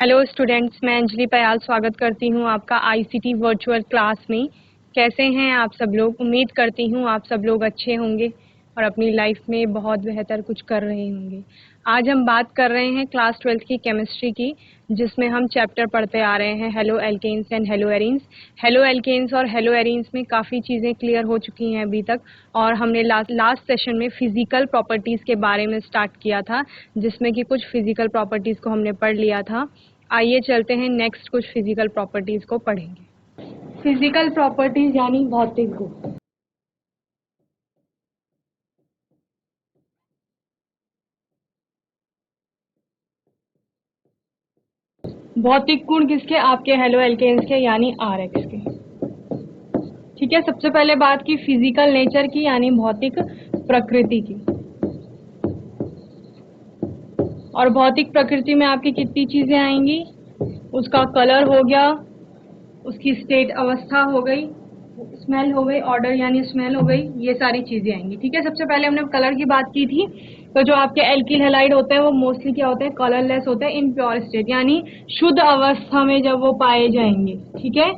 Hello students, मैं अंजलि पयाल स्वागत करती हूँ आपका आईसीटी वर्चुअल क्लास में। कैसे हैं आप सब लोग? उम्मीद करती हूँ आप सब लोग अच्छे होंगे और अपनी लाइफ में बहुत बेहतर कुछ कर रहे होंगे। आज हम बात कर रहे हैं क्लास 12th की केमिस्ट्री की, जिसमें हम चैप्टर पढ़ते आ रहे हैं halo alkanes and halo arenes. Halo alkanes और हेलो एरीन्स में काफ़ी चीज़ें क्लियर हो चुकी हैं अभी तक, और हमने लास्ट सेशन में फिजिकल प्रॉपर्टीज़ के बारे में स्टार्ट किया था, जिसमें कि कुछ फिजिकल प्रॉपर्टीज़ को हमने पढ़ लिया था। आइए चलते हैं नेक्स्ट कुछ फिजिकल प्रॉपर्टीज को पढ़ेंगे। फिजिकल प्रॉपर्टीज यानी भौतिक गुण। भौतिक गुण किसके? आपके हेलो एल्केन्स के यानी आरएक्स के। ठीक है, सबसे पहले बात की फिजिकल नेचर की यानी भौतिक प्रकृति की। और भौतिक प्रकृति में आपकी कितनी चीजें आएंगी? उसका कलर हो गया, उसकी स्टेट अवस्था हो गई, स्मेल हो गई, ऑर्डर यानी स्मेल हो गई, ये सारी चीजें आएंगी। ठीक है, सबसे पहले हमने कलर की बात की थी। तो जो आपके एल्किल हैलाइड होते हैं वो मोस्टली क्या होते हैं? कलरलेस होते हैं इन प्योर स्टेट, यानी शुद्ध अवस्था में जब वो पाए जाएंगे। ठीक है,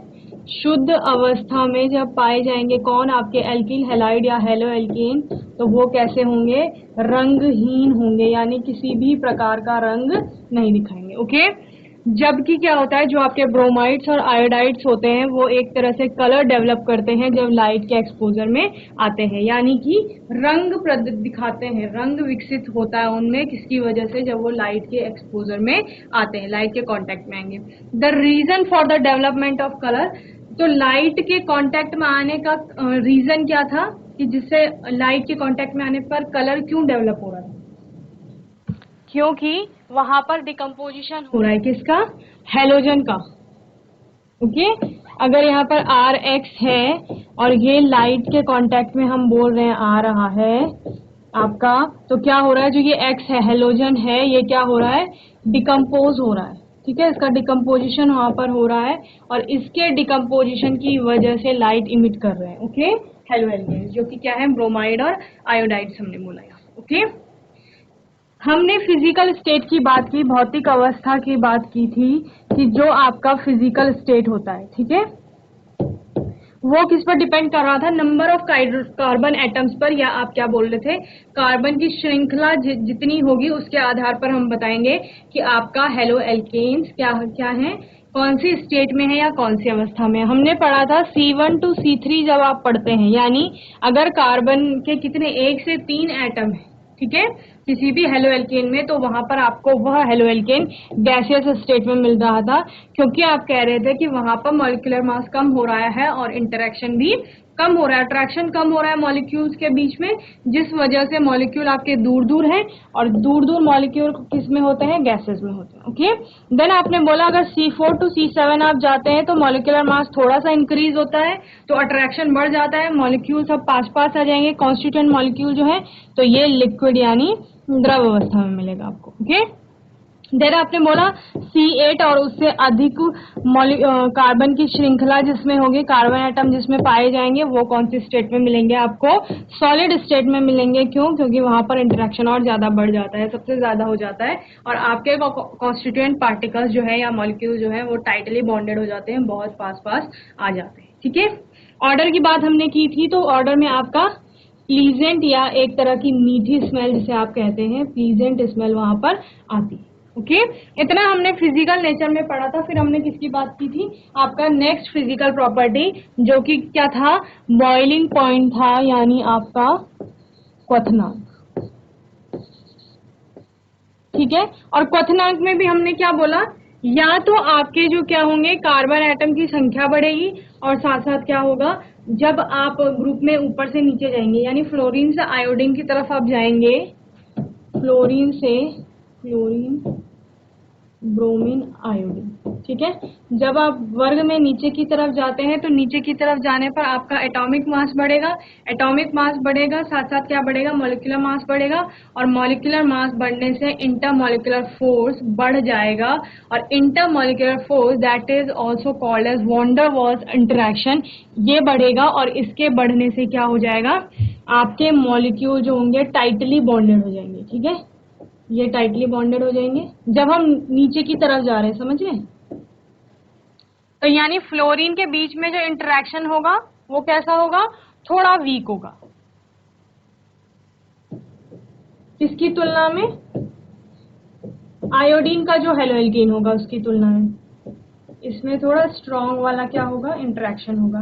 शुद्ध अवस्था में जब पाए जाएंगे कौन? आपके एल्किल हैलाइड या हेलो एल्केन, तो वो कैसे होंगे? रंगहीन होंगे, यानी किसी भी प्रकार का रंग नहीं दिखाएंगे। ओके, जबकि क्या होता है, जो आपके ब्रोमाइड्स और आयोडाइड्स होते हैं वो एक तरह से कलर डेवलप करते हैं जब लाइट के एक्सपोजर में आते हैं, यानी कि रंग दिखाते हैं, रंग विकसित होता है उनमें। किसकी वजह से? जब वो लाइट के एक्सपोजर में आते हैं, लाइट के कांटेक्ट में आएंगे। The reason for the development of colour, तो लाइट के कांटेक्ट में आने का रीजन क्या था कि जिससे लाइट के कांटेक्ट में आने पर कलर क्यों डेवलप हो रहा था? क्योंकि वहां पर डिकम्पोजिशन हो रहा है किसका? हेलोजन का। ओके, अगर यहाँ पर आर एक्स है और ये लाइट के कांटेक्ट में हम बोल रहे हैं आ रहा है आपका, तो क्या हो रहा है? जो ये एक्स है, हेलोजन है, ये क्या हो रहा है? डिकम्पोज हो रहा है। ठीक है, इसका डिकम्पोजिशन वहां पर हो रहा है और इसके डिकम्पोजिशन की वजह से लाइट इमिट कर रहे हैं। ओके, हेलो एलिमेंट जो कि क्या है? ब्रोमाइड और आयोडाइड्स हमने बोला यहाँ। ओके, हमने फिजिकल स्टेट की बात की, भौतिक अवस्था की बात की थी कि जो आपका फिजिकल स्टेट होता है, ठीक है, वो किस पर डिपेंड कर रहा था? नंबर ऑफ कार्बन एटम्स पर, या आप क्या बोल रहे थे? कार्बन की श्रृंखला जितनी होगी उसके आधार पर हम बताएंगे कि आपका हेलो एल्केन्स क्या क्या है, कौन सी स्टेट में है या कौन सी अवस्था में है। हमने पढ़ा था C1 to C3 जब आप पढ़ते हैं, यानी अगर कार्बन के कितने 1 से 3 एटम है, ठीक है, किसी भी हेलो एल्केन में, तो वहां पर आपको वह हेलो एल्केन गैसियस स्टेट में मिल रहा था, क्योंकि आप कह रहे थे कि वहां पर मॉलिक्यूलर मास कम हो रहा है और इंटरेक्शन भी कम हो रहा है, अट्रैक्शन कम हो रहा है मॉलिक्यूल्स के बीच में, जिस वजह से मॉलिक्यूल आपके दूर दूर हैं, और दूर दूर मॉलिक्यूल किस में होते हैं? गैसेस में होते हैं। ओके, देन आपने बोला अगर C4 to C7 आप जाते हैं तो मॉलिक्यूलर मास थोड़ा सा इंक्रीज होता है, तो अट्रैक्शन बढ़ जाता है, मॉलिक्यूल सब पास पास आ जाएंगे, कॉन्स्टिट्यूएंट मॉलिक्यूल जो है, तो ये लिक्विड यानी द्रव अवस्था में मिलेगा आपको। ओके, देन आपने बोला C8 और उससे अधिक कार्बन की श्रृंखला जिसमें होगी, कार्बन एटम जिसमें पाए जाएंगे, वो कौन सी स्टेट में मिलेंगे? आपको सॉलिड स्टेट में मिलेंगे। क्यों? क्योंकि वहां पर इंटरेक्शन और ज्यादा बढ़ जाता है, सबसे ज्यादा हो जाता है, और आपके कॉन्स्टिट्यूएंट पार्टिकल्स जो है या मॉलिक्यूल जो है वो टाइटली बॉन्डेड हो जाते हैं, बहुत पास पास आ जाते हैं। ठीक है, ऑर्डर की बात हमने की थी, तो ऑर्डर में आपका प्लीजेंट या एक तरह की मीठी स्मेल जिसे आप कहते हैं, प्लीजेंट स्मेल वहां पर आती है। ओके, इतना हमने फिजिकल नेचर में पढ़ा था। फिर हमने किसकी बात की थी? आपका नेक्स्ट फिजिकल प्रॉपर्टी जो कि क्या था? बॉइलिंग पॉइंट था, यानी आपका क्वथनांक। ठीक है, और क्वथनांक में भी हमने क्या बोला? या तो आपके जो क्या होंगे, कार्बन एटम की संख्या बढ़ेगी, और साथ साथ क्या होगा, जब आप ग्रुप में ऊपर से नीचे जाएंगे, यानी फ्लोरीन से आयोडीन की तरफ आप जाएंगे, फ्लोरीन से क्लोरीन ब्रोमीन आयोडीन। ठीक है, जब आप वर्ग में नीचे की तरफ जाते हैं तो नीचे की तरफ जाने पर आपका एटॉमिक मास बढ़ेगा, एटॉमिक मास बढ़ेगा, साथ साथ क्या बढ़ेगा? मॉलिक्यूलर मास बढ़ेगा, और मॉलिक्यूलर मास बढ़ने से इंटरमॉलिक्यूलर फोर्स बढ़ जाएगा, और intermolecular force that is also called as van der Waals interaction, ये बढ़ेगा, और इसके बढ़ने से क्या हो जाएगा? आपके मॉलिक्यूल जो होंगे टाइटली बॉन्डेड हो जाएंगे। ठीक है, ये टाइटली बॉन्डेड हो जाएंगे जब हम नीचे की तरफ जा रहे हैं, समझ रहे? तो यानी फ्लोरीन के बीच में जो इंटरेक्शन होगा वो कैसा होगा? थोड़ा वीक होगा। किसकी तुलना में? आयोडीन का जो हेलो एल्केन होगा उसकी तुलना में इसमें थोड़ा स्ट्रॉन्ग वाला क्या होगा? इंटरेक्शन होगा।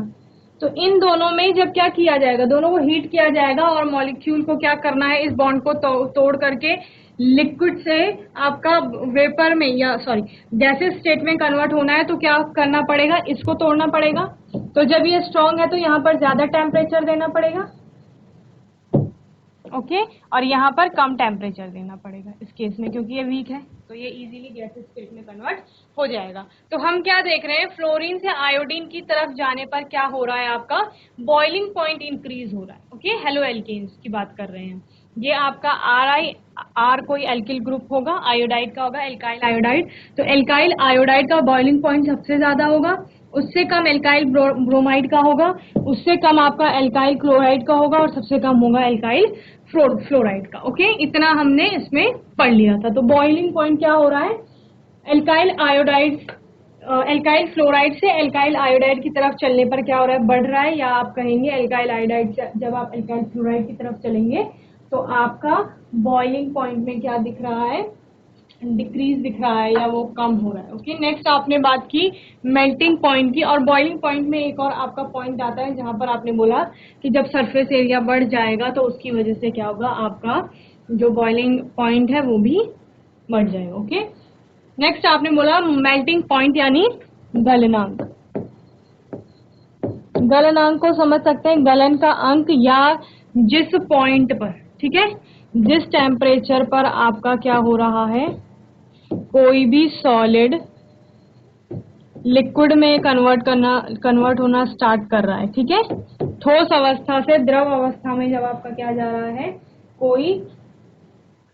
तो इन दोनों में जब क्या किया जाएगा, दोनों को हीट किया जाएगा और मॉलिक्यूल को क्या करना है? इस बॉन्ड को तोड़ करके लिक्विड से आपका वेपर में या सॉरी गैसेस स्टेट में कन्वर्ट होना है, तो क्या करना पड़ेगा? इसको तोड़ना पड़ेगा। तो जब ये स्ट्रॉन्ग है तो यहाँ पर ज्यादा टेम्परेचर देना पड़ेगा, ओके, और यहाँ पर कम टेम्परेचर देना पड़ेगा इस केस में, क्योंकि ये वीक है तो ये इजीली गैसेस स्टेट में कन्वर्ट हो जाएगा। तो हम क्या देख रहे हैं? फ्लोरीन से आयोडीन की तरफ जाने पर क्या हो रहा है? आपका बॉइलिंग पॉइंट इंक्रीज हो रहा है, ओके। हेलो एल्केन्स की बात कर रहे हैं। ये आपका आर कोई एल्किल ग्रुप होगा, आयोडाइड का होगा, एल्काइल आयोडाइड। तो एल्काइल आयोडाइड का बॉइलिंग पॉइंट सबसे ज्यादा होगा, उससे कम एल्काइल ब्रोमाइड का होगा, उससे कम आपका एल्काइल क्लोराइड का होगा, और सबसे कम होगा एल्काइल फ्लोराइड का, ओके। इतना हमने इसमें पढ़ लिया था। तो बॉइलिंग पॉइंट क्या हो रहा है? एल्काइल आयोडाइड एल्काइल फ्लोराइड से एल्काइल आयोडाइड की तरफ चलने पर क्या हो रहा है? बढ़ रहा है, या आप कहेंगे एल्काइल आयोडाइड जब आप एल्काइल फ्लोराइड की तरफ चलेंगे तो आपका बॉइलिंग पॉइंट में क्या दिख रहा है? डिक्रीज दिख रहा है, या वो कम हो रहा है, ओके। नेक्स्ट आपने बात की मेल्टिंग पॉइंट की, और बॉइलिंग पॉइंट में एक और आपका पॉइंट आता है जहां पर आपने बोला कि जब सरफेस एरिया बढ़ जाएगा तो उसकी वजह से क्या होगा? आपका जो बॉइलिंग पॉइंट है वो भी बढ़ जाएगा, ओके। नेक्स्ट आपने बोला मेल्टिंग पॉइंट यानी गलनांक। गलनांक को समझ सकते हैं, गलन का अंक, या जिस पॉइंट पर, ठीक है, जिस टेम्परेचर पर आपका क्या हो रहा है? कोई भी सॉलिड लिक्विड में कन्वर्ट होना स्टार्ट कर रहा है, ठीक है। ठोस अवस्था से द्रव अवस्था में जब आपका क्या जा रहा है? कोई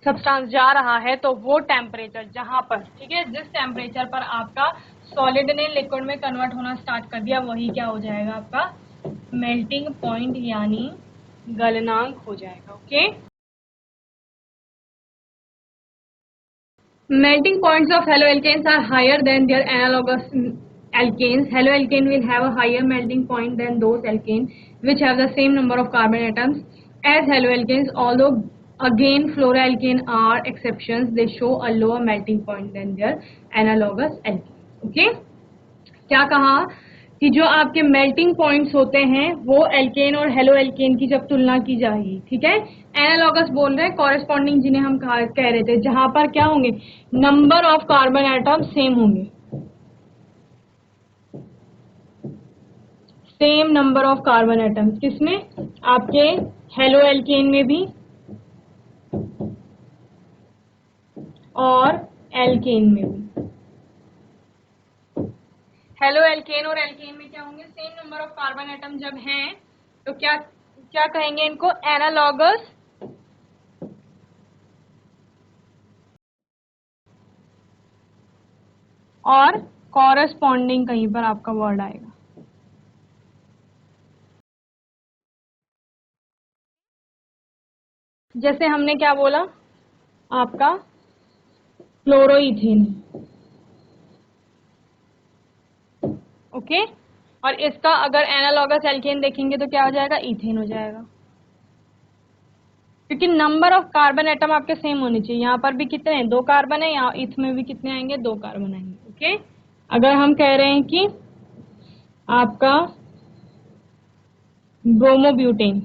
सब्सटेंस जा रहा है, तो वो टेम्परेचर जहां पर, ठीक है, जिस टेम्परेचर पर आपका सॉलिड ने लिक्विड में कन्वर्ट होना स्टार्ट कर दिया, वही क्या हो जाएगा? आपका मेल्टिंग पॉइंट यानी गलनांक हो जाएगा, okay. Melting points of haloalkanes are higher than their analogous alkanes. Haloalkane will have a higher melting point than those alkanes which have the same number of carbon atoms as haloalkanes. Although again fluoroalkane are exceptions, they show a lower melting point than their analogous alkanes. Okay? क्या कहा कि जो आपके melting points होते हैं वो alkene और halo alkane की जब तुलना की जाएगी, ठीक है। एनालॉगस बोल रहे हैं कॉरेस्पॉन्डिंग, जिन्हें हम कह रहे थे, जहां पर क्या होंगे? Number of carbon atom same होंगे, same number of carbon atoms. किसमें? आपके हेलो एल्केन में भी और एल्केन में भी। हेलो एल्केन और एल्केन में क्या होंगे? Same number of carbon atom जब हैं तो क्या क्या कहेंगे इनको? एनालॉगस और कॉरेस्पॉन्डिंग कहीं पर आपका वर्ड आएगा। जैसे हमने क्या बोला? आपका क्लोरोइथेन, ओके, और इसका अगर एनालॉगस एल्केन देखेंगे तो क्या हो जाएगा? इथेन हो जाएगा, क्योंकि नंबर ऑफ कार्बन एटम आपके सेम होने चाहिए। यहाँ पर भी कितने हैं? 2 कार्बन है, यहाँ इथ में भी कितने आएंगे? 2 कार्बन आएंगे, ओके। अगर हम कह रहे हैं कि आपका ब्रोमोब्यूटेन,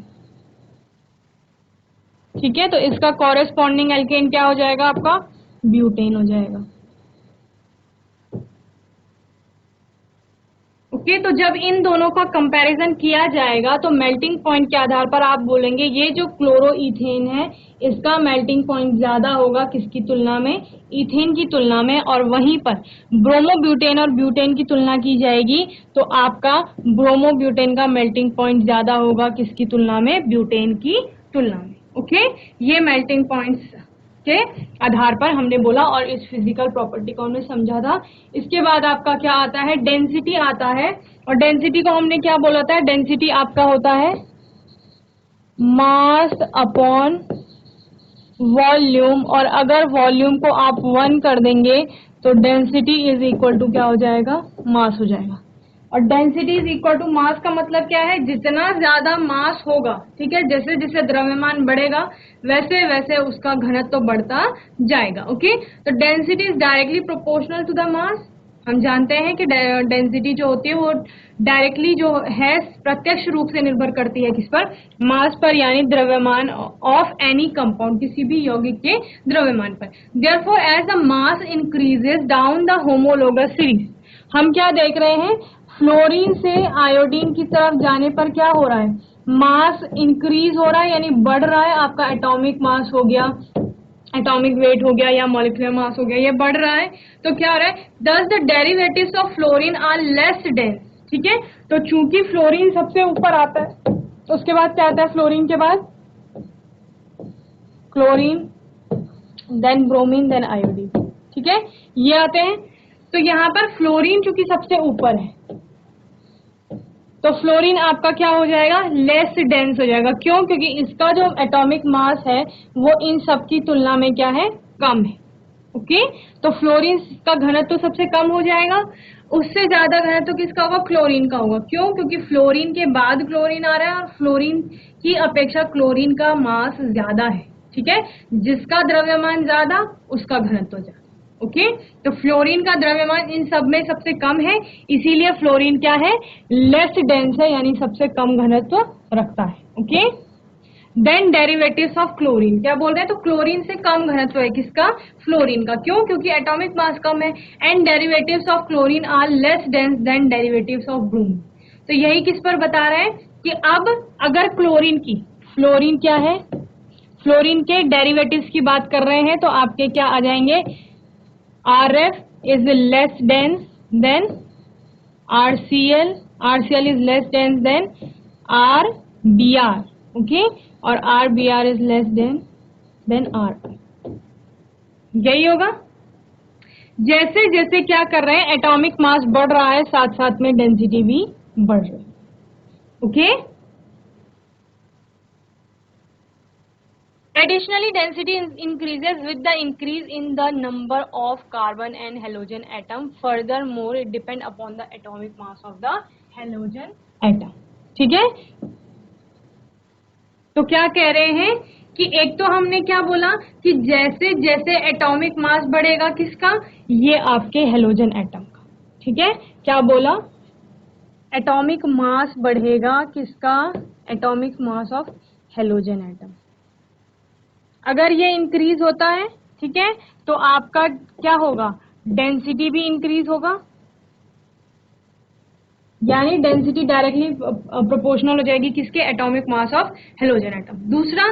ठीक है, तो इसका कॉरेस्पॉन्डिंग एल्केन क्या हो जाएगा? आपका ब्यूटेन हो जाएगा, ओके। तो जब इन दोनों का कंपैरिजन किया जाएगा तो मेल्टिंग पॉइंट के आधार पर आप बोलेंगे ये जो क्लोरोइथेन है इसका मेल्टिंग पॉइंट ज्यादा होगा किसकी तुलना में? इथेन की तुलना में। और वहीं पर ब्रोमोब्यूटेन और ब्यूटेन की तुलना की जाएगी तो आपका ब्रोमोब्यूटेन का मेल्टिंग पॉइंट ज्यादा होगा किसकी तुलना में? ब्यूटेन की तुलना में, ओके। ये मेल्टिंग पॉइंट्स के आधार पर हमने बोला, और इस फिजिकल प्रॉपर्टी को हमने समझा था। इसके बाद आपका क्या आता है? डेंसिटी आता है, और डेंसिटी को हमने क्या बोला था? डेंसिटी आपका होता है मास अपॉन वॉल्यूम, और अगर वॉल्यूम को आप 1 कर देंगे तो डेंसिटी इज इक्वल टू क्या हो जाएगा, मास हो जाएगा। और density is equal to mass का मतलब क्या है, जितना ज्यादा मास होगा, ठीक है, जैसे जैसे द्रव्यमान बढ़ेगा वैसे वैसे उसका घनत्व तो बढ़ता जाएगा। ओके, तो density is directly proportional to the mass. हम जानते हैं कि डेंसिटी जो होती है वो डायरेक्टली जो है प्रत्यक्ष रूप से निर्भर करती है किस पर, मास पर, यानी द्रव्यमान ऑफ एनी कंपाउंड, किसी भी यौगिक के द्रव्यमान पर। Therefore as the mass increases down the homologous series, हम क्या देख रहे हैं, फ्लोरीन से आयोडीन की तरफ जाने पर क्या हो रहा है, मास इंक्रीज हो रहा है, यानी बढ़ रहा है। आपका एटॉमिक मास हो गया, एटॉमिक वेट हो गया या मॉलिक्यूलर मास हो गया, ये बढ़ रहा है। तो क्या हो रहा है, thus the derivatives of fluorine are less dense. ठीक है, तो चूंकि फ्लोरीन सबसे ऊपर आता है, तो उसके बाद क्या आता है, फ्लोरीन के बाद chlorine, then bromine, then iodine. ठीक है, ये आते हैं। तो यहाँ पर फ्लोरीन चूंकि सबसे ऊपर है, तो फ्लोरीन आपका क्या हो जाएगा, लेस डेंस हो जाएगा। क्यों, क्योंकि इसका जो एटॉमिक मास है वो इन सब की तुलना में क्या है, कम है। ओके, तो फ्लोरीन का घनत्व तो सबसे कम हो जाएगा, उससे ज्यादा घनत्व तो किसका होगा, क्लोरीन का होगा। क्यों, क्योंकि फ्लोरीन के बाद क्लोरीन आ रहा है और फ्लोरीन की अपेक्षा क्लोरीन का मास ज्यादा है। ठीक है, जिसका द्रव्यमान ज्यादा उसका घनत्व ज्यादा। ओके, तो फ्लोरीन का द्रव्यमान इन सब में सबसे कम है, इसीलिए फ्लोरीन क्या है, लेस डेंस है, यानी सबसे कम घनत्व रखता है। Okay, then derivatives of chlorine, क्या बोल रहे हैं, तो क्लोरीन से कम घनत्व है किसका, फ्लोरीन का। क्यों, क्योंकि एटॉमिक मास कम है। And derivatives of chlorine are less dense than derivatives of bromine. तो यही किस पर बता रहा है कि अब अगर क्लोरीन की, फ्लोरीन क्या है, फ्लोरीन के डेरिवेटिव्स की बात कर रहे हैं, तो आपके क्या आ जाएंगे, RF is less dense than RCl, RCl is less dense than RBr, okay, और RBr is less dense than RI। यही होगा। जैसे जैसे क्या कर रहे हैं, एटॉमिक मास बढ़ रहा है, साथ साथ में डेंसिटी भी बढ़ रही है। Okay, Additionally, density increases with the increase in the number of carbon and halogen atom. Furthermore, it depends upon the atomic mass of the halogen atom. ठीक है, तो क्या कह रहे हैं कि एक तो हमने क्या बोला कि जैसे जैसे एटॉमिक मास बढ़ेगा किसका, ये आपके हेलोजन एटम का। ठीक है, क्या बोला, एटॉमिक मास बढ़ेगा किसका, atomic mass of halogen atom. अगर ये इंक्रीज होता है, ठीक है, तो आपका क्या होगा, डेंसिटी भी इंक्रीज होगा, यानी डेंसिटी डायरेक्टली प्रोपोर्शनल हो जाएगी किसके, atomic mass of halogen atom. दूसरा,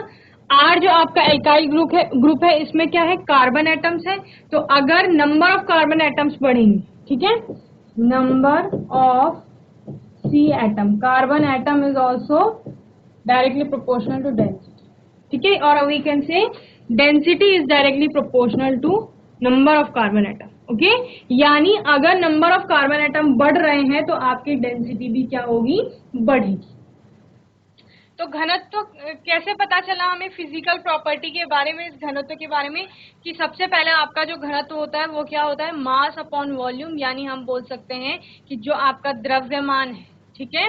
आर जो आपका एल्काइल ग्रुप है, इसमें क्या है, कार्बन एटम्स है। तो अगर नंबर ऑफ कार्बन एटम्स बढ़ेंगे, ठीक है, number of C atom, carbon atom is also directly proportional to density. ठीक है, और we can say density is directly proportional to number of carbon atom. Okay, यानी अगर नंबर ऑफ कार्बन एटम बढ़ रहे हैं तो आपकी डेंसिटी भी क्या होगी, बढ़ेगी। तो घनत्व कैसे पता चला हमें, फिजिकल प्रॉपर्टी के बारे में, इस घनत्व के बारे में, कि सबसे पहले आपका जो घनत्व होता है वो क्या होता है, मास अपॉन वॉल्यूम, यानी हम बोल सकते हैं कि जो आपका द्रव्यमान है, ठीक है,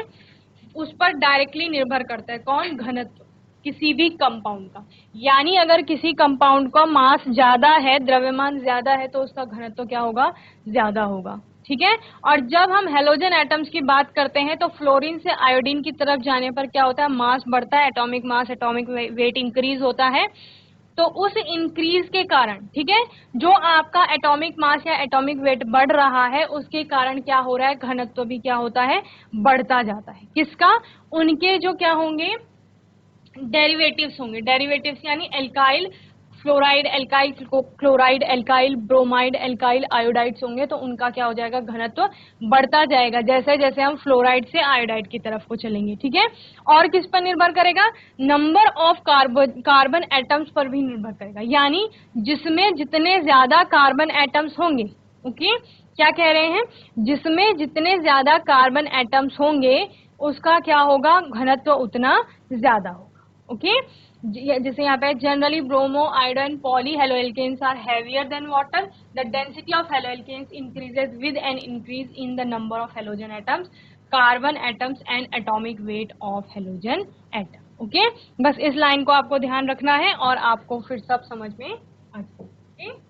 उस पर डायरेक्टली निर्भर करता है कौन, घनत्व किसी भी कंपाउंड का। यानी अगर किसी कंपाउंड का मास ज्यादा है, द्रव्यमान ज्यादा है, तो उसका घनत्व क्या होगा, ज्यादा होगा। ठीक है, और जब हम हेलोजन एटम्स की बात करते हैं तो फ्लोरीन से आयोडीन की तरफ जाने पर क्या होता है, मास बढ़ता है, atomic mass, atomic weight increase होता है। तो उस इंक्रीज के कारण, ठीक है, जो आपका एटॉमिक मास या एटॉमिक वेट बढ़ रहा है, उसके कारण क्या हो रहा है, घनत्व भी क्या होता है, बढ़ता जाता है। किसका, उनके जो क्या होंगे, डेरिवेटिव्स होंगे। डेरिवेटिव्स यानी alkyl fluoride, alkyl chloride, alkyl bromide, alkyl iodides होंगे, तो उनका क्या हो जाएगा, घनत्व बढ़ता जाएगा जैसे जैसे हम फ्लोराइड से आयोडाइड की तरफ को चलेंगे। ठीक है, और किस पर निर्भर करेगा, नंबर ऑफ कार्बन एटम्स पर भी निर्भर करेगा, यानी जिसमें जितने ज्यादा कार्बन एटम्स होंगे। ओके, क्या कह रहे हैं, जिसमें जितने ज्यादा कार्बन एटम्स होंगे उसका क्या होगा, घनत्व उतना ज्यादा होगा। ओके, जैसे यहाँ पे generally bromo, iodine, poly halo alkanes are heavier than water. The density of halo alkanes increases with an increase in the number of halogen atoms, carbon atoms and atomic weight of halogen atom. Okay, बस इस line को आपको ध्यान रखना है और आपको फिर सब समझ में आ जाएगा. ओके,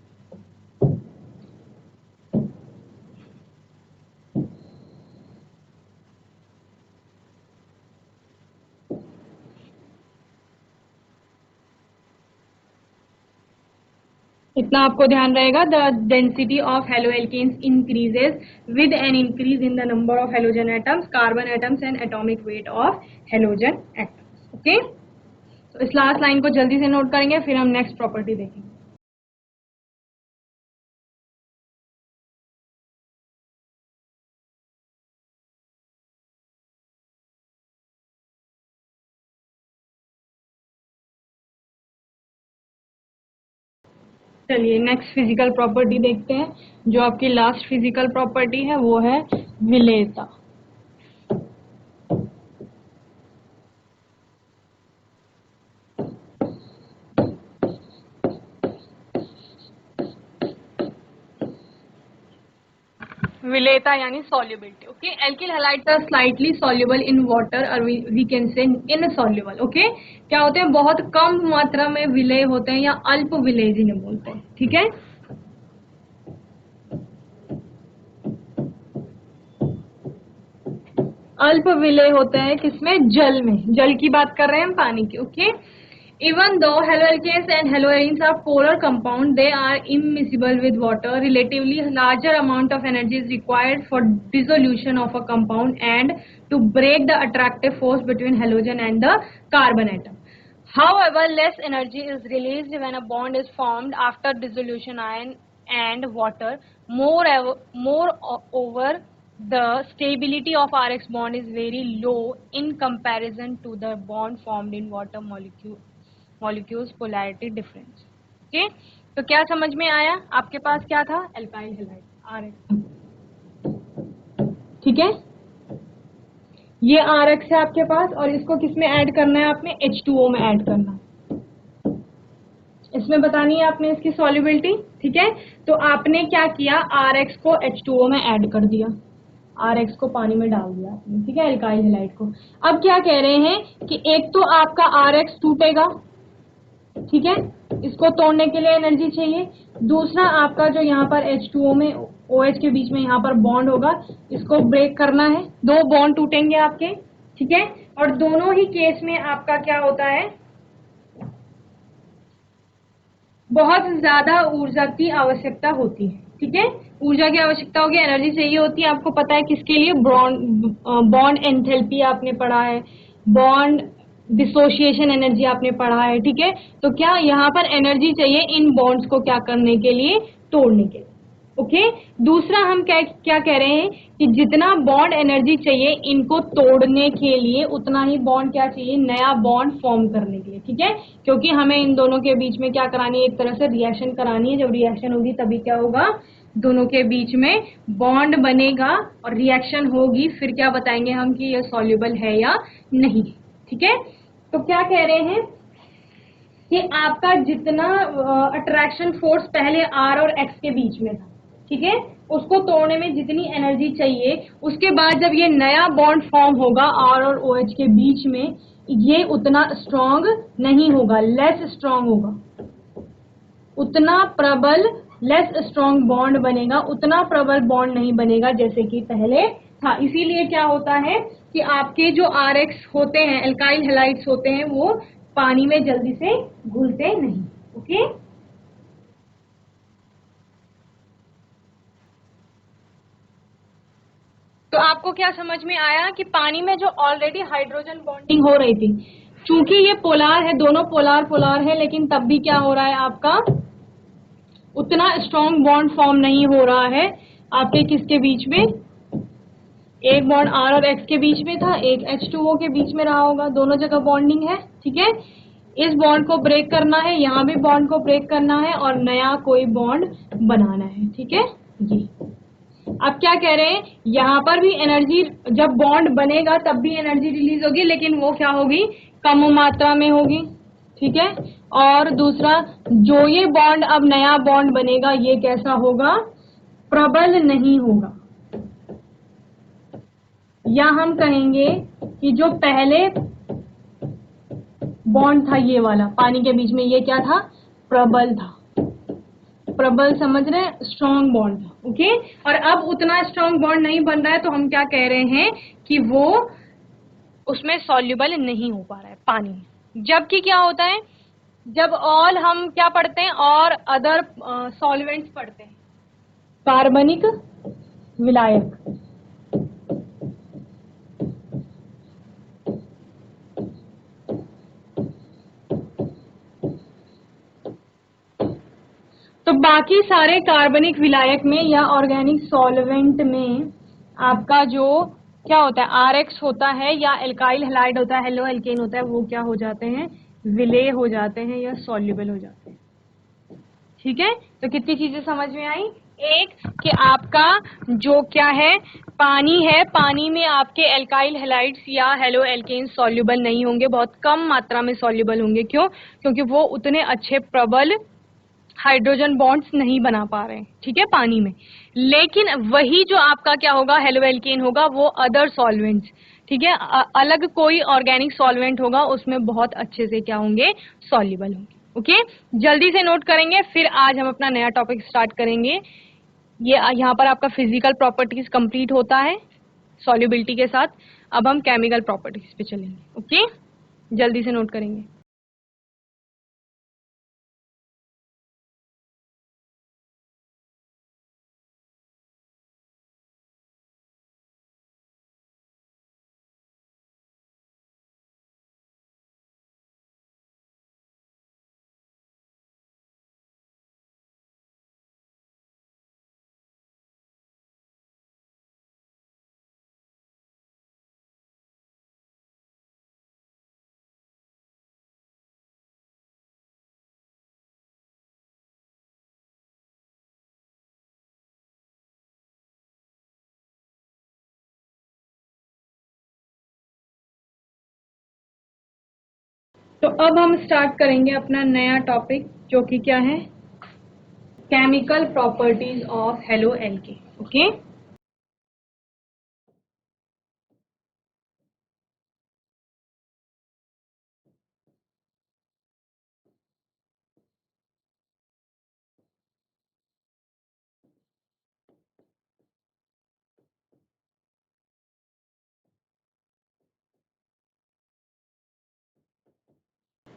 इतना आपको ध्यान रहेगा. The density of halo alkanes increases with an increase in the number of halogen atoms, carbon atoms and atomic weight of halogen atoms. Okay, तो इस लास्ट लाइन को जल्दी से नोट करेंगे, फिर हम नेक्स्ट प्रॉपर्टी देखेंगे. चलिए नेक्स्ट फिजिकल प्रॉपर्टी देखते हैं. जो आपकी लास्ट फिजिकल प्रॉपर्टी है वो है विलेयता. विलेयता यानी solubility. Okay, alkyl halides are slightly soluble in water और we can say insoluble. Okay, क्या होते हैं, बहुत कम मात्रा में विलेय होते हैं या अल्प विलेय जिन्हें बोलते हैं. ठीक है, अल्प विलेय होते हैं किसमें, जल में. जल की बात कर रहे हैं हम, पानी की. Okay, even though haloalkanes and haloarenes are polar compound, they are immiscible with water. Relatively larger amount of energy is required for dissolution of a compound and to break the attractive force between halogen and the carbon atom. However, less energy is released when a bond is formed after dissolution iron and water. Moreover, the stability of RX bond is very low in comparison to the bond formed in water molecules polarity difference. Okay, तो क्या समझ में आया, आपके पास क्या था, alkyl halide RX. ठीक है, ये RX है आपके पास और इसको किसमें ऐड करना है, आपने H2O में ऐड करना है. इसमें बतानी है आपने इसकी सॉल्युबिलिटी. ठीक है, तो आपने क्या किया, RX को H2O में ऐड कर दिया, RX को पानी में डाल दिया आपने. ठीक है, एल्काइल हैलाइड को. अब क्या कह रहे हैं कि एक तो आपका RX टूटेगा. ठीक है, इसको तोड़ने के लिए एनर्जी चाहिए. दूसरा आपका जो यहाँ पर H2O में OH के बीच में यहाँ पर बॉन्ड होगा, इसको ब्रेक करना है. दो बॉन्ड टूटेंगे आपके. ठीक है, और दोनों ही केस में आपका क्या होता है, बहुत ज्यादा ऊर्जा की आवश्यकता होती है. ठीक है, ऊर्जा की आवश्यकता होगी, एनर्जी चाहिए होती है. आपको पता है किसके लिए, बॉन्ड एंथैल्पी आपने पढ़ा है, बॉन्ड डिसोसिएशन एनर्जी आपने पढ़ा है. ठीक है, तो क्या यहाँ पर एनर्जी चाहिए इन बॉन्ड्स को क्या करने के लिए, तोड़ने के लिए. ओके, दूसरा हम क्या कह रहे हैं कि जितना बॉन्ड एनर्जी चाहिए इनको तोड़ने के लिए, उतना ही बॉन्ड क्या चाहिए, नया बॉन्ड फॉर्म करने के लिए. ठीक है, क्योंकि हमें इन दोनों के बीच में क्या करानी है, एक तरह से रिएक्शन करानी है. जब रिएक्शन होगी तभी क्या होगा, दोनों के बीच में बॉन्ड बनेगा और रिएक्शन होगी, फिर क्या बताएंगे हम कि ये सॉल्युबल है या नहीं. ठीक है, तो क्या कह रहे हैं कि आपका जितना अट्रैक्शन फोर्स पहले R और X के बीच में था, ठीक है, उसको तोड़ने में जितनी एनर्जी चाहिए, उसके बाद जब ये नया बॉन्ड फॉर्म होगा R और OH के बीच में, ये उतना स्ट्रांग नहीं होगा, लेस स्ट्रांग होगा. उतना प्रबल, लेस स्ट्रांग बॉन्ड बनेगा, उतना प्रबल बॉन्ड नहीं बनेगा जैसे कि पहले था. इसीलिए क्या होता है कि आपके जो RX होते हैं, एल्काइल हैलाइड्स होते हैं, वो पानी में जल्दी से घुलते नहीं. ओके, तो आपको क्या समझ में आया कि पानी में जो ऑलरेडी हाइड्रोजन बॉन्डिंग हो रही थी, चूंकि ये पोलार है, दोनों पोलार पोलार है, लेकिन तब भी क्या हो रहा है, आपका उतना स्ट्रॉन्ग बॉन्ड फॉर्म नहीं हो रहा है आपके किसके बीच में, एक बॉन्ड R और X के बीच में था, एक H2O के बीच में रहा होगा, दोनों जगह बॉन्डिंग है. ठीक है, इस बॉन्ड को ब्रेक करना है, यहाँ भी बॉन्ड को ब्रेक करना है और नया कोई बॉन्ड बनाना है. ठीक है जी, अब क्या कह रहे हैं, यहाँ पर भी एनर्जी, जब बॉन्ड बनेगा तब भी एनर्जी रिलीज होगी, लेकिन वो क्या होगी, कम मात्रा में होगी. ठीक है। और दूसरा, जो ये बॉन्ड अब नया बॉन्ड बनेगा ये कैसा होगा, प्रबल नहीं होगा। या हम कहेंगे कि जो पहले बॉन्ड था ये वाला पानी के बीच में, ये क्या था, प्रबल था। प्रबल समझ रहे हैं, स्ट्रॉन्ग बॉन्ड था। ओके, और अब उतना स्ट्रॉन्ग बॉन्ड नहीं बन रहा है, तो हम क्या कह रहे हैं कि वो उसमें सॉल्युबल नहीं हो पा रहा है पानी में। जबकि क्या होता है, जब ऑल हम क्या पढ़ते हैं, और अदर सॉल्वेंट्स पढ़ते हैं, कार्बनिक विलायक। तो बाकी सारे कार्बनिक विलायक में या ऑर्गेनिक सॉल्वेंट में आपका जो क्या होता है, आरएक्स होता है या एल्काइल हैलाइड होता है, हेलो एल्केन होता है, वो क्या हो जाते हैं, विलेय हो जाते हैं या सॉल्युबल हो जाते हैं। ठीक है, तो कितनी चीजें समझ में आई। एक कि आपका जो क्या है, पानी है, पानी में आपके एल्काइल हैलाइड्स या हेलो एल्केन सॉल्युबल नहीं होंगे, बहुत कम मात्रा में सॉल्युबल होंगे। क्यों? क्योंकि वो उतने अच्छे प्रबल हाइड्रोजन बॉन्ड्स नहीं बना पा रहे हैं, ठीक है, पानी में। लेकिन वही जो आपका क्या होगा, हेलो एल्केन होगा, वो अदर सॉल्वेंट्स, ठीक है, अलग कोई ऑर्गेनिक सॉल्वेंट होगा, उसमें बहुत अच्छे से क्या होंगे, सॉल्युबल होंगे। ओके, जल्दी से नोट करेंगे, फिर आज हम अपना नया टॉपिक स्टार्ट करेंगे। ये यहाँ पर आपका फिजिकल प्रॉपर्टीज कंप्लीट होता है सॉल्युबिलिटी के साथ। अब हम केमिकल प्रॉपर्टीज पे चलेंगे। ओके, जल्दी से नोट करेंगे। तो अब हम स्टार्ट करेंगे अपना नया टॉपिक, जो कि क्या है, chemical properties of halo alkane. Okay,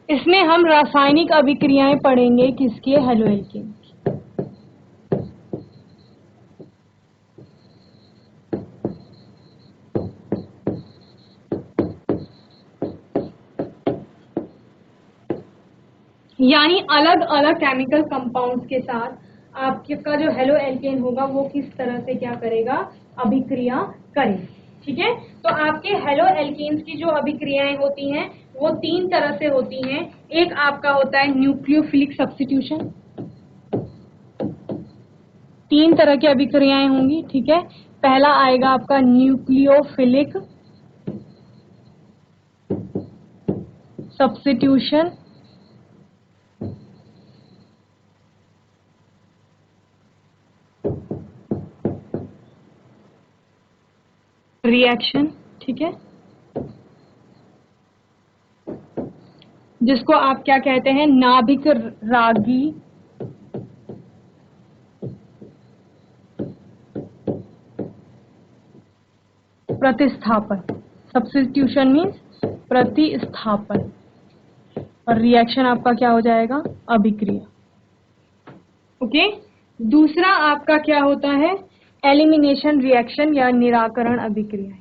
इसमें हम रासायनिक अभिक्रियाएं पढ़ेंगे किसकी, हेलो एल्केन। यानी अलग अलग केमिकल कंपाउंड्स के साथ आपका जो हेलो एल्केन होगा वो किस तरह से क्या करेगा, अभिक्रिया करेगा। ठीक है, तो आपके हेलो एल्केन्स की जो अभिक्रियाएं होती हैं वो तीन तरह से होती हैं। एक आपका होता है न्यूक्लियोफिलिक सब्स्टिट्यूशन, तीन तरह की अभिक्रियाएं होंगी। ठीक है, पहला आएगा आपका न्यूक्लियोफिलिक सब्स्टिट्यूशन, रिएक्शन, ठीक है, जिसको आप क्या कहते हैं, नाभिक रागी प्रतिस्थापन। सब्स्टिट्यूशन मीन्स प्रतिस्थापन, और रिएक्शन आपका क्या हो जाएगा, अभिक्रिया। ओके, दूसरा आपका क्या होता है, एलिमिनेशन रिएक्शन या निराकरण अभिक्रिया।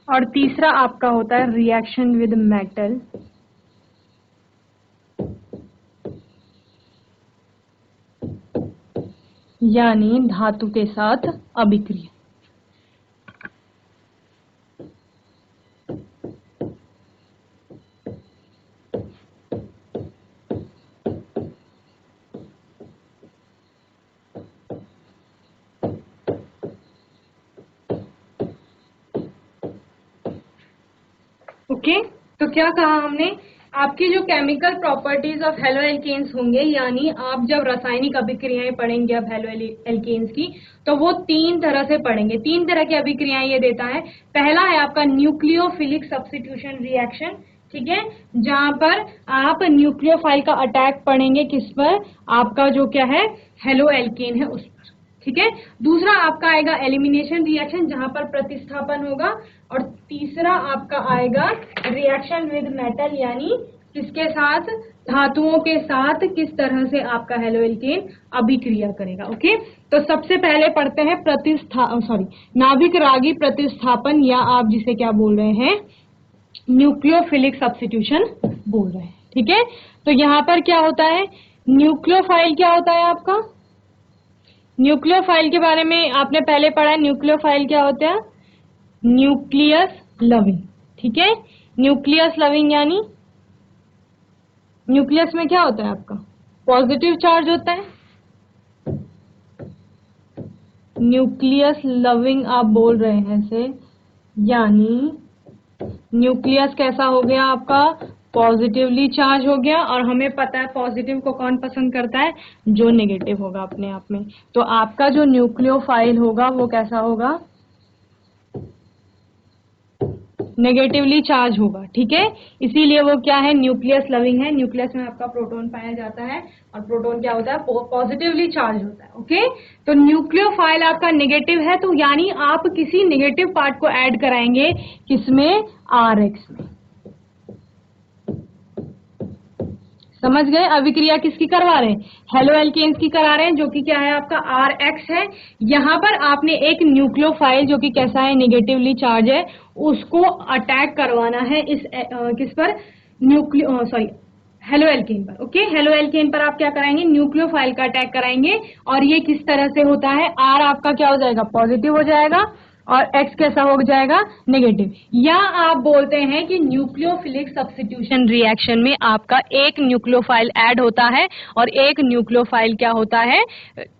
और तीसरा आपका होता है रिएक्शन विद मेटल यानी धातु के साथ अभिक्रिया। ओके, तो क्या कहा हमने, आपकी जो chemical properties of halo alkanes होंगे, यानी आप जब रासायनिक अभिक्रियाएं पढ़ेंगे अब हेलो एल्केन्स की, तो वो तीन तरह से पढ़ेंगे। तीन तरह की अभिक्रियाएं ये देता है। पहला है आपका न्यूक्लियोफिलिक सब्स्टिट्यूशन रिएक्शन, ठीक है, जहां पर आप न्यूक्लियोफाइल का अटैक पढ़ेंगे, किस पर, आपका जो क्या है हेलो एल्केन है उस पर, ठीक है। दूसरा आपका आएगा एलिमिनेशन रिएक्शन, जहां पर प्रतिस्थापन होगा। और तीसरा आपका आएगा रिएक्शन विद मेटल, यानी किसके साथ, धातुओं के साथ किस तरह से आपका हेलो एल्केन अभिक्रिया करेगा। ओके, तो सबसे पहले पढ़ते हैं नाभिक रागी प्रतिस्थापन, या आप जिसे क्या बोल रहे हैं, न्यूक्लियोफिलिक सब्स्टिट्यूशन बोल रहे हैं, ठीक है। तो यहां पर क्या होता है, न्यूक्लियोफाइल क्या होता है आपका, न्यूक्लियोफाइल के बारे में आपने पहले पढ़ा है। न्यूक्लियोफाइल क्या होता है, न्यूक्लियस लविंग, ठीक है। न्यूक्लियस लविंग यानी न्यूक्लियस में क्या होता है आपका, पॉजिटिव चार्ज होता है। न्यूक्लियस लविंग आप बोल रहे हैं से, यानी न्यूक्लियस कैसा हो गया आपका, पॉजिटिवली चार्ज हो गया। और हमें पता है पॉजिटिव को कौन पसंद करता है, जो नेगेटिव होगा अपने आप में। तो आपका जो न्यूक्लियोफाइल होगा वो कैसा होगा, नेगेटिवली चार्ज होगा, ठीक है। इसीलिए वो क्या है, न्यूक्लियस लविंग है। न्यूक्लियस में आपका प्रोटॉन पाया जाता है, और प्रोटॉन क्या होता है, पॉजिटिवली चार्ज होता है। ओके, तो न्यूक्लियोफाइल आपका नेगेटिव है, तो यानी आप किसी नेगेटिव पार्ट को ऐड कराएंगे, किसमें, RX में। समझ गए, अभिक्रिया किसकी करवा रहे हैं, हेलो एल्केन्स की करा रहे हैं, जो कि क्या है आपका RX है। यहां पर आपने एक न्यूक्लियोफाइल जो कि कैसा है, नेगेटिवली चार्ज है, उसको अटैक करवाना है इस किस पर, हेलो एल्केन पर। ओके, हेलो एल्केन पर आप क्या कराएंगे, न्यूक्लियोफाइल का अटैक कराएंगे। और ये किस तरह से होता है, R आपका क्या हो जाएगा, पॉजिटिव हो जाएगा, और X कैसा हो जाएगा, नेगेटिव। या आप बोलते हैं कि न्यूक्लियोफिलिक सब्स्टिट्यूशन रिएक्शन में आपका एक न्यूक्लियोफाइल ऐड होता है, और एक न्यूक्लियोफाइल क्या होता है,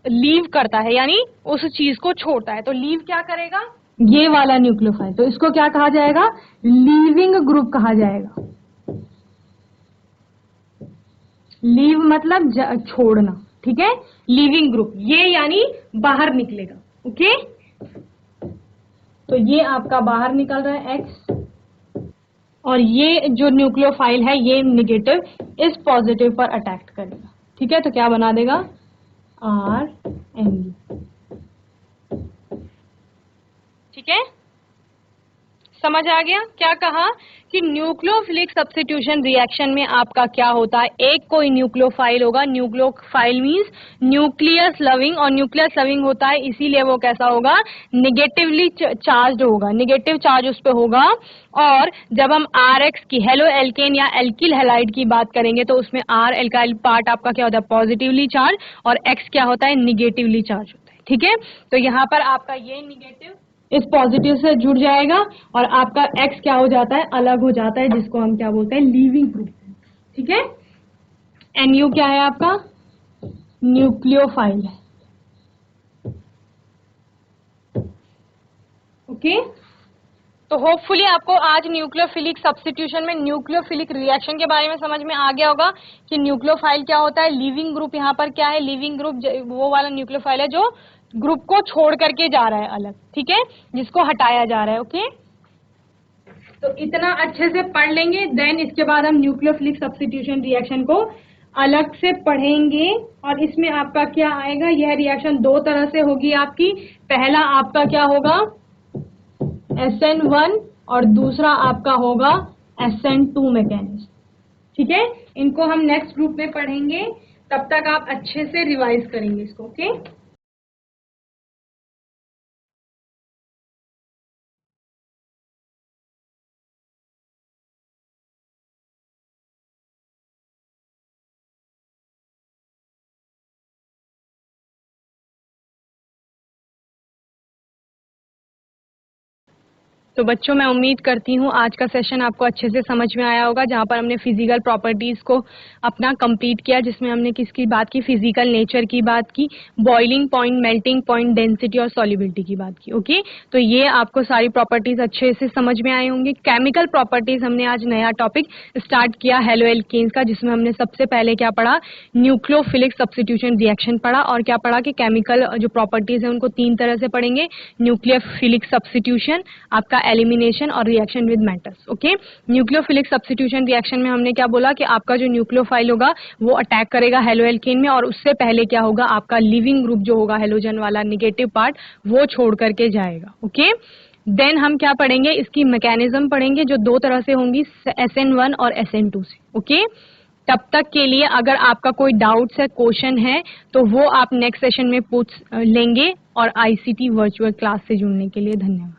लीव करता है, यानी उस चीज को छोड़ता है। तो लीव क्या करेगा, ये वाला न्यूक्लियोफाइल, तो इसको क्या कहा जाएगा, लीविंग ग्रुप कहा जाएगा। लीव मतलब छोड़ना, ठीक है, लीविंग ग्रुप, ये यानी बाहर निकलेगा। ओके, तो ये आपका बाहर निकल रहा है X, और ये जो न्यूक्लियोफाइल है ये नेगेटिव इस पॉजिटिव पर अटैक करेगा, ठीक है। तो क्या बना देगा, RNU, ठीक है। समझ आ गया, क्या कहा कि न्यूक्लियोफिलिक सब्स्टिट्यूशन रिएक्शन में आपका क्या होता है, एक कोई न्यूक्लियोफाइल होगा, न्यूक्लियोफाइल मींस न्यूक्लियस लविंग, और न्यूक्लियस लविंग होता है इसीलिए वो कैसा होगा, नेगेटिवली चार्ज होगा, नेगेटिव चार्ज उस पे होगा। और जब हम RX की हेलो एल्केन या एल्किल हैलाइड की बात करेंगे तो उसमें R एल्काइल पार्ट आपका क्या होता है, पॉजिटिवली चार्ज, और X क्या होता है, निगेटिवली चार्ज होता है, ठीक है। तो यहाँ पर आपका ये निगेटिव इस पॉजिटिव से जुड़ जाएगा, और आपका X क्या हो जाता है, अलग हो जाता है, जिसको हम क्या बोलते हैं, लीविंग ग्रुप, ठीक है। NU क्या है आपका, न्यूक्लियोफाइल है। ओके, तो होपफुली आपको आज न्यूक्लियोफिलिक सब्स्टिट्यूशन में न्यूक्लियोफिलिक रिएक्शन के बारे में समझ में आ गया होगा कि न्यूक्लियोफाइल क्या होता है, लिविंग ग्रुप। यहाँ पर क्या है, लिविंग ग्रुप वो वाला न्यूक्लियोफाइल है जो ग्रुप को छोड़ करके जा रहा है अलग, ठीक है, जिसको हटाया जा रहा है। ओके, तो इतना अच्छे से पढ़ लेंगे, देन इसके बाद हम न्यूक्लियोफिलिक सब्स्टिट्यूशन रिएक्शन को अलग से पढ़ेंगे। और इसमें आपका क्या आएगा, यह रिएक्शन दो तरह से होगी आपकी। पहला आपका क्या होगा, SN1, और दूसरा आपका होगा SN2 मैकेनिज्म, ठीक है। इनको हम नेक्स्ट ग्रुप में पढ़ेंगे, तब तक आप अच्छे से रिवाइज करेंगे इसको। ओके। तो बच्चों मैं उम्मीद करती हूँ आज का सेशन आपको अच्छे से समझ में आया होगा, जहाँ पर हमने फिजिकल प्रॉपर्टीज को अपना कंप्लीट किया, जिसमें हमने किसकी बात की, फिजिकल नेचर की बात की, boiling point, melting point, density और सॉल्युबिलिटी की बात की। ओके, तो ये आपको सारी प्रॉपर्टीज अच्छे से समझ में आए होंगे। केमिकल प्रॉपर्टीज हमने आज नया टॉपिक स्टार्ट किया हेलोएल्केन्स का, जिसमें हमने सबसे पहले क्या पढ़ा, न्यूक्लियोफिलिक सब्स्टिट्यूशन रिएक्शन पढ़ा, और क्या पढ़ा कि केमिकल जो प्रॉपर्टीज है उनको 3 तरह से पढ़ेंगे, न्यूक्लियोफिलिक सब्स्टिट्यूशन, आपका एलिमिनेशन और reaction with metals. Okay, nucleophilic substitution reaction में हमने क्या बोला कि आपका जो न्यूक्लियोफाइल होगा वो अटैक करेगा हेलोएल्केन में, और उससे पहले क्या होगा, आपका लिविंग ग्रुप जो होगा हेलोजन वाला नेगेटिव पार्ट वो छोड़ करके जाएगा। ओके, देन हम क्या पढ़ेंगे, इसकी मैकेनिज्म पढ़ेंगे जो 2 तरह से होंगी, SN1 और SN2 से। ओके, तब तक के लिए अगर आपका कोई डाउट्स है, क्वेश्चन है, तो वो आप नेक्स्ट सेशन में पूछ लेंगे। और ICT वर्चुअल क्लास से जुड़ने के लिए धन्यवाद।